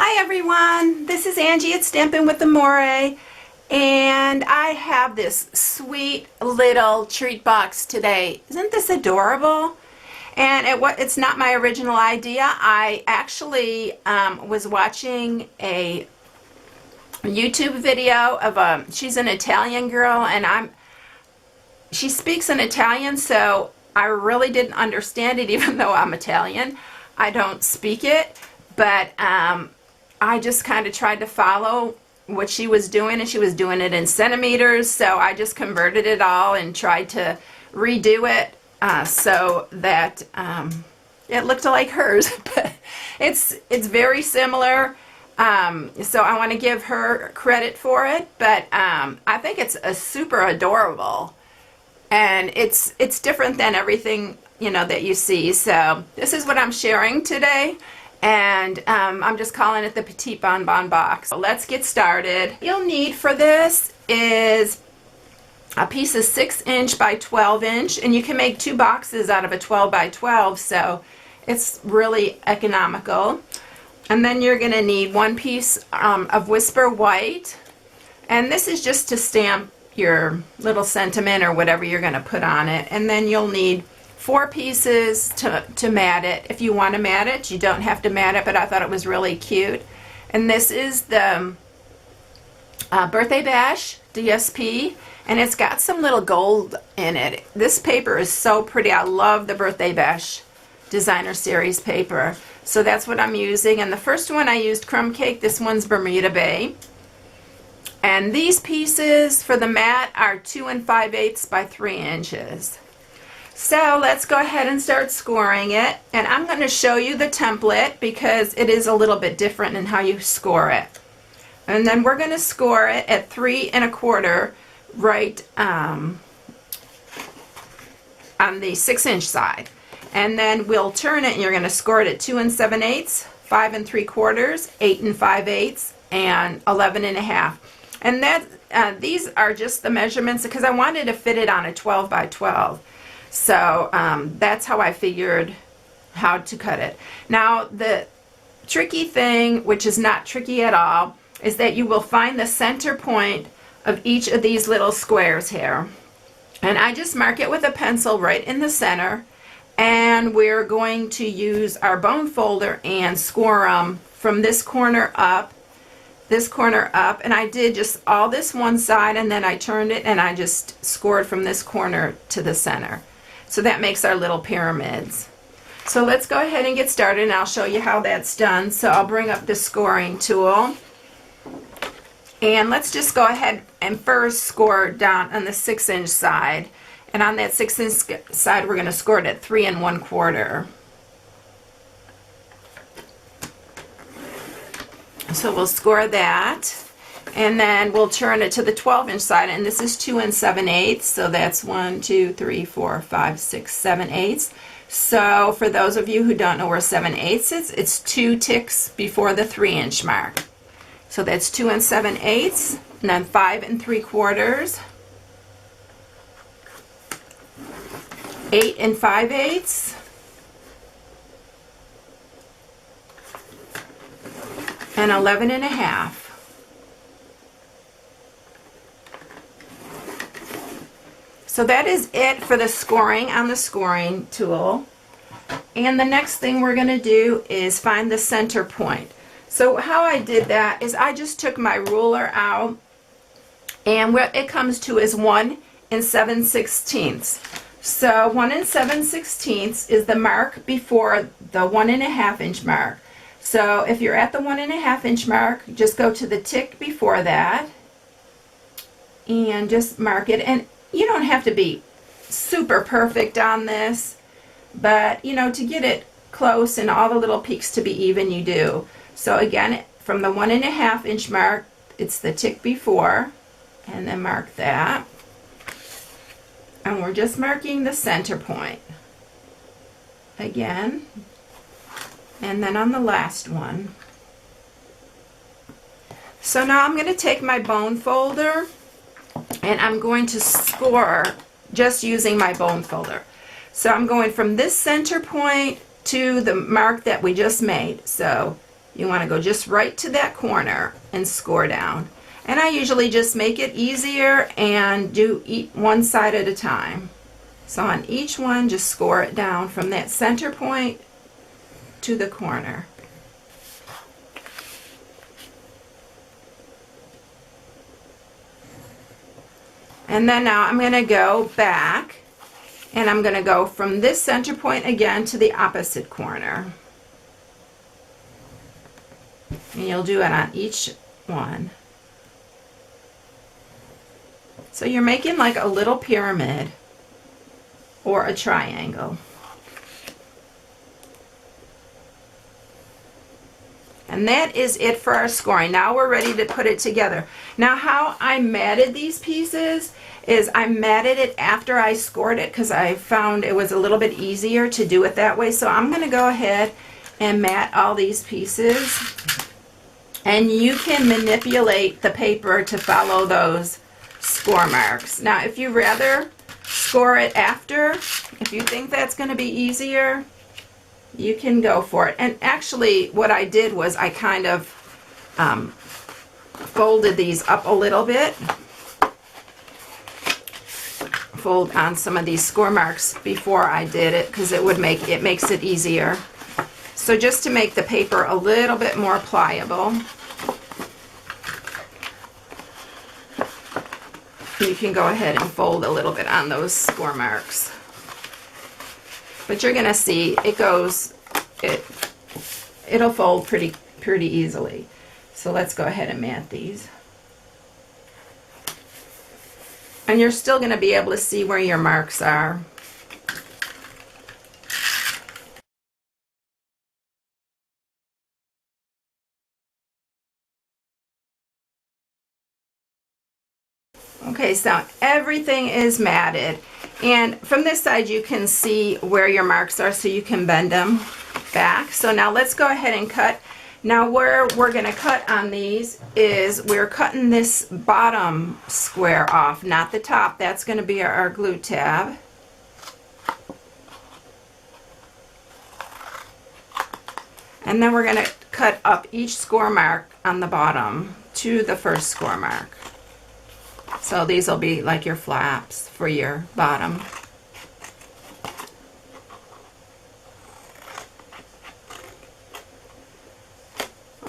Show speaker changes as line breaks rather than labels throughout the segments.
Hi everyone, this is Angie at Stampin' with Amore, and I have this sweet little treat box today. Isn't this adorable? And it's not my original idea. I actually was watching a YouTube video of she's an Italian girl, and she speaks in Italian, so I really didn't understand it even though I'm Italian. I don't speak it, but I just kind of tried to follow what she was doing, and she was doing it in centimeters, so I just converted it all and tried to redo it so that it looked like hers. But it's very similar, so I want to give her credit for it, but I think it's super adorable, and it's different than everything that you see. So this is what I'm sharing today. And I'm just calling it the Petite Bon Bon Box. So let's get started. You'll need for this is a piece of 6" by 12", and you can make 2 boxes out of a 12 by 12, so it's really economical. And then you're going to need 1 piece of Whisper White, and this is just to stamp your little sentiment or whatever you're going to put on it. And then you'll need 4 pieces to mat it. If you want to mat it, you don't have to mat it, but I thought it was really cute. And this is the Birthday Bash DSP, and it's got some little gold in it. This paper is so pretty. I love the Birthday Bash Designer Series paper. So that's what I'm using. And the first one I used Crumb Cake. This one's Bermuda Bay. And these pieces for the mat are 2 5/8 by 3 inches. So let's go ahead and start scoring it, and I'm going to show you the template because it is a little bit different in how you score it. And then we're going to score it at 3 1/4 right on the 6" side, and then we'll turn it and you're going to score it at 2 7/8, 5 3/4, 8 5/8, and 11 1/2. And that these are just the measurements because I wanted to fit it on a 12 by 12. So that's how I figured how to cut it. Now the tricky thing, which is not tricky at all, is that you will find the center point of each of these little squares here. And I just mark it with a pencil right in the center, and we're going to use our bone folder and score them from this corner up, and I did just all this one side, and then I turned it and I just scored from this corner to the center. So that makes our little pyramids. So let's go ahead and get started, and I'll show you how that's done. So I'll bring up the scoring tool, and let's just go ahead and first score down on the 6" side. And on that 6" side, we're going to score it at 3 1/4. So we'll score that, and then we'll turn it to the 12" side, and this is 2 7/8, so that's 1 2 3 4 5 6 7/8. So for those of you who don't know where 7/8 is, it's 2 ticks before the 3" mark. So that's 2 7/8, and then 5 3/4, 8 5/8, and 11 1/2. So that is it for the scoring on the scoring tool. And the next thing we're going to do is find the center point. So how I did that is I just took my ruler out, and what it comes to is 1 7/16. So 1 7/16 is the mark before the 1 1/2" mark. So if you're at the 1 1/2" mark, just go to the tick before that and just mark it. And you don't have to be super perfect on this, but to get it close and all the little peaks to be even, you do. So again, from the 1 1/2" mark, it's the tick before, and then mark that. And we're just marking the center point again, and then on the last one. So now I'm going to take my bone folder, and I'm going to score just using my bone folder. So I'm going from this center point to the mark that we just made. So You want to go just right to that corner and score down. And I usually just make it easier and do one side at a time. So on each one, just score it down from that center point to the corner. And then now I'm going to go back and I'm going to go from this center point again to the opposite corner. And you'll do it on each one. So you're making like a little pyramid or a triangle. And that is it for our scoring. Now we're ready to put it together. Now how I matted these pieces is I matted it after I scored it because I found it was a little bit easier to do it that way. So I'm going to go ahead and mat all these pieces. And you can manipulate the paper to follow those score marks. Now if you rather score it after, if you think that's going to be easier, you can go for it. And actually what I did was I kind of folded these up a little bit. Fold on some of these score marks before I did it because it makes it easier. So just to make the paper a little bit more pliable, you can go ahead and fold a little bit on those score marks. But you're gonna see it'll fold pretty easily. So let's go ahead and mat these. And you're still gonna be able to see where your marks are. Okay, so everything is matted. And from this side you can see where your marks are so you can bend them back. So now let's go ahead and cut. Now where we're going to cut on these is we're cutting this bottom square off, not the top. That's going to be our glue tab. And then we're going to cut up each score mark on the bottom to the first score mark. So these will be like your flaps for your bottom.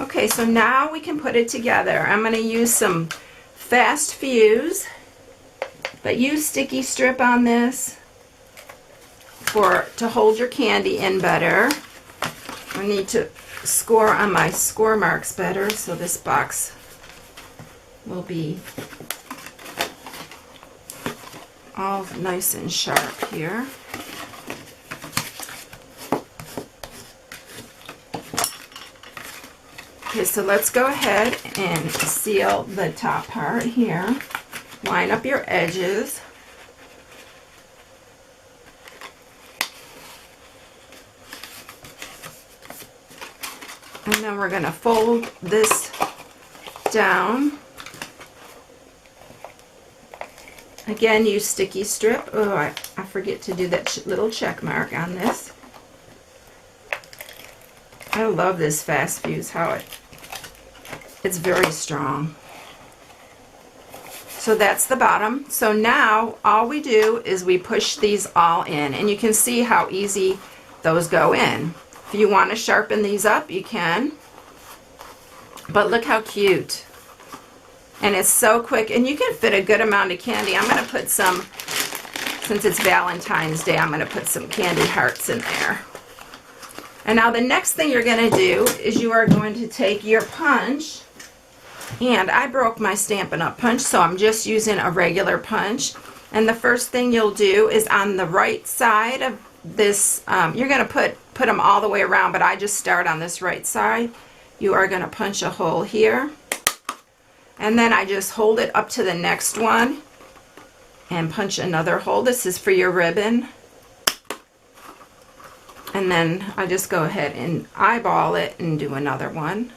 Okay, so now we can put it together. I'm going to use some fast fuse, but use sticky strip on this to hold your candy in better. I need to score on my score marks better so this box will be all nice and sharp here. Okay, so let's go ahead and seal the top part here. Line up your edges. And then we're going to fold this down. Again, use sticky strip. Oh, I forget to do that little check mark on this. I love this fast fuse, it's very strong. So that's the bottom. So now all we do is we push these all in, and you can see how easy those go in. If you want to sharpen these up, you can. But look how cute. And it's so quick, and you can fit a good amount of candy. I'm going to put some, since it's Valentine's Day, I'm going to put some candy hearts in there. And now the next thing you're going to do is you are going to take your punch, and I broke my Stampin' Up! Punch, so I'm just using a regular punch. And the first thing you'll do is on the right side of this, you're going to put them all the way around, but I just start on this right side. You are going to punch a hole here. And then I just hold it up to the next one and punch another hole. This is for your ribbon. And then I just go ahead and eyeball it and do another one.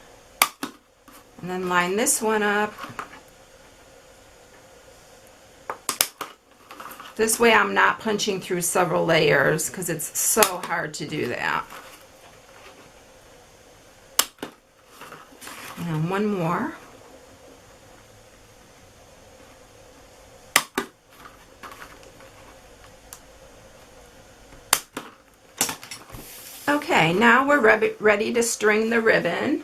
And then line this one up. This way I'm not punching through several layers because it's so hard to do that. And one more. Okay, now we're ready to string the ribbon.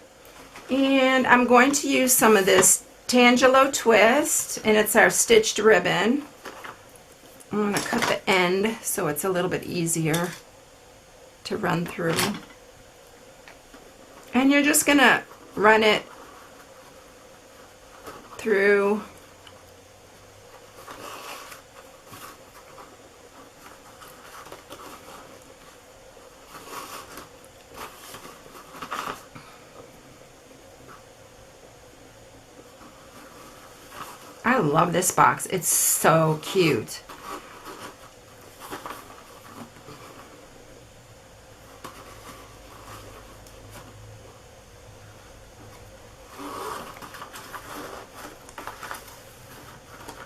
And I'm going to use some of this Tangelo twist, and it's our stitched ribbon. I'm going to cut the end so it's a little bit easier to run through. And you're just going to run it through I love this box. It's so cute.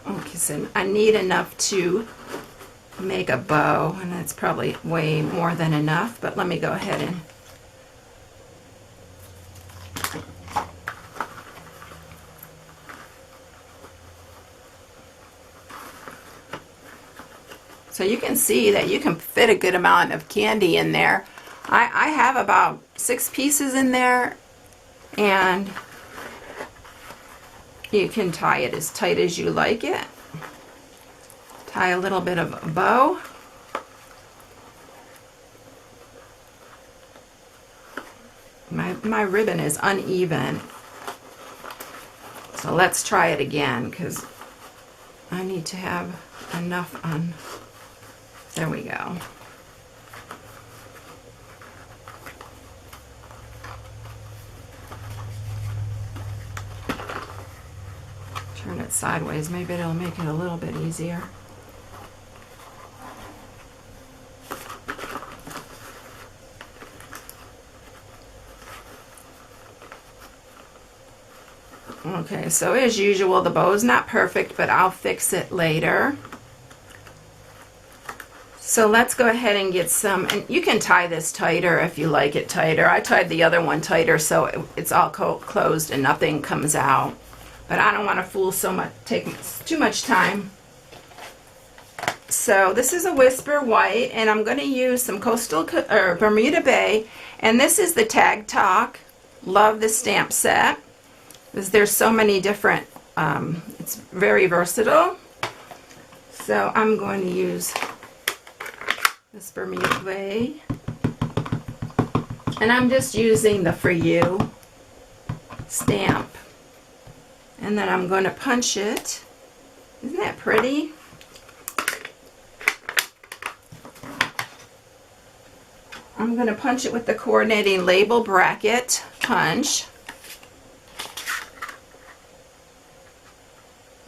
Okay, so I need enough to make a bow, and it's probably way more than enough, but let me go ahead and so you can see that you can fit a good amount of candy in there. I have about 6 pieces in there, and you can tie it as tight as you like it. Tie a little bit of a bow. My ribbon is uneven. So let's try it again, because I need to have enough on. There we go. Turn it sideways. Maybe it'll make it a little bit easier. Okay, so as usual, the bow's not perfect, but I'll fix it later. So let's go ahead and get some, and you can tie this tighter if you like it tighter. I tied the other one tighter so it's all closed and nothing comes out. But I don't want to take too much time. So this is a Whisper White, and I'm going to use some Bermuda Bay, and this is the Tag Talk. Love this stamp set, because there's so many different, it's very versatile. So I'm going to use this Bermuda Bay, and I'm just using the For You stamp, and then I'm going to punch it. Isn't that pretty? I'm going to punch it with the coordinating label bracket punch.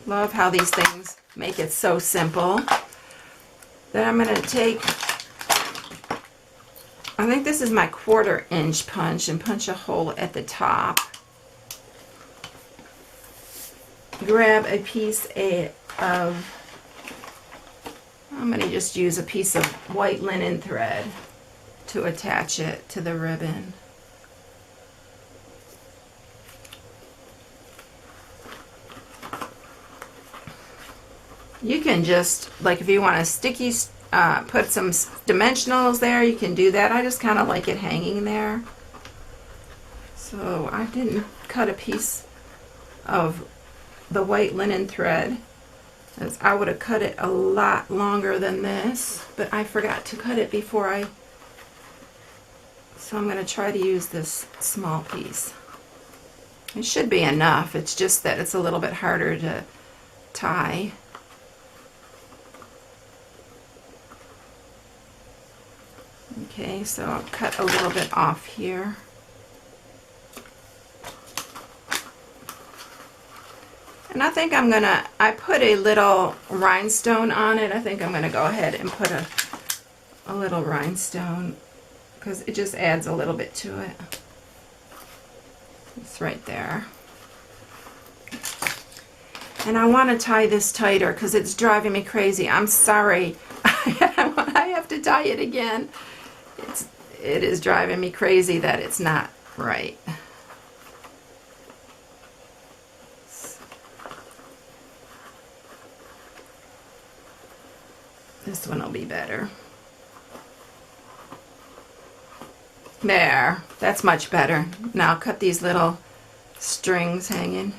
Love how these things make it so simple. Then I'm going to take, I think this is my 1/4 inch punch, and punch a hole at the top. Grab a piece of, I'm going to just use a piece of white linen thread to attach it to the ribbon. You can just, like, if you want a sticky, put some dimensionals there, you can do that. I just kind of like it hanging there. So I didn't cut a piece of the white linen thread, as I would have cut it a lot longer than this, but I forgot to cut it before so I'm going to try to use this small piece. It should be enough, it's just that it's a little bit harder to tie. Okay, so I'll cut a little bit off here. And I think I put a little rhinestone on it. I think I'm going to go ahead and put a little rhinestone, because it just adds a little bit to it. It's right there. And I want to tie this tighter because it's driving me crazy. I'm sorry. I have to tie it again. It is driving me crazy that it's not right. This one will be better. There, that's much better. Now I'll cut these little strings hanging.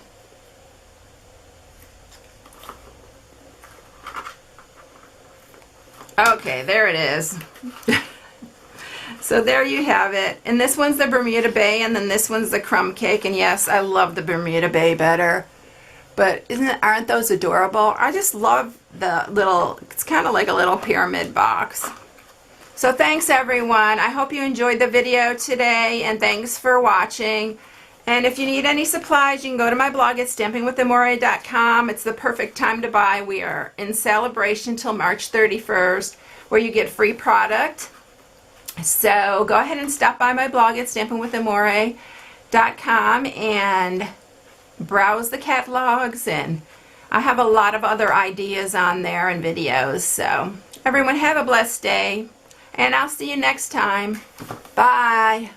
Okay, there it is. So there you have it. And this one's the Bermuda Bay, and then this one's the crumb cake. And yes, I love the Bermuda Bay better. But aren't those adorable? I just love the little, it's kind of like a little pyramid box. So thanks everyone. I hope you enjoyed the video today, and thanks for watching. And if you need any supplies, you can go to my blog at stampingwithamore.com. It's the perfect time to buy. We are in celebration till March 31st, where you get free product. So go ahead and stop by my blog at stampingwithamore.com and browse the catalogs, and I have a lot of other ideas on there and videos. So everyone have a blessed day, and I'll see you next time. Bye.